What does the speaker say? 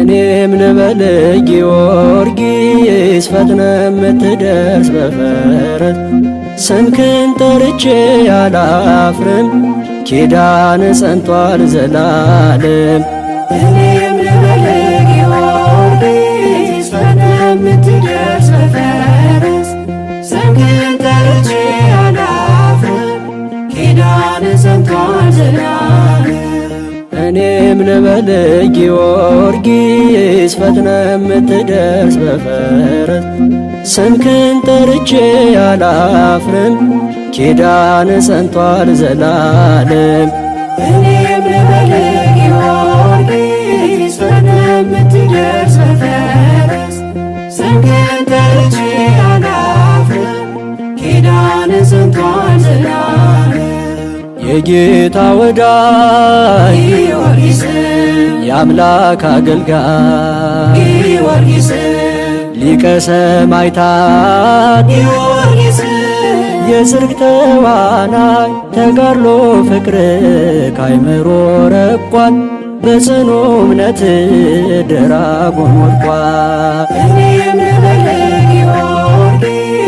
እኔም ልበል ጊዮርጊስ ፈጥነ የምትደርስ በፈረስ ስምህን ጠርቼ አላፍርም ኪዳን ጸንቷል ዘላለም። እኔም ልበል ጊዮርጊስ ፈጥነ የምትደርስ በፈረስ ስምህን ጠርቼ አላፍርም ኪዳን ጸንቷል ዘላለም። እኔም ልበል ጊዮርጊስ ፈጥነ የምትደርስ በፈረስ ስምህን ጠርቼ አላፍርም ኪዳን ጸንቷል ዘላለም። እኔም ልበል ጊዮርጊስ ፈጥነ የምትደርስ በፈረስ ስምህን ጠርቼ አላፍርም ኪዳን ጸንቷል ዘላለም። የጌታ ወዳጅ ጊዮርጊስ የአምላክ አገልጋይ ጊዮርጊስ ሊቀ ሰማዕታት ጊዮርጊስ የጽድቅ ተዋናይ ተጋድሎ ፍቅር ካይምሮ ረቋል በጽኑ እምነት ደራጎን ወድቋል። እኔም ልበል ጊዮርጊስ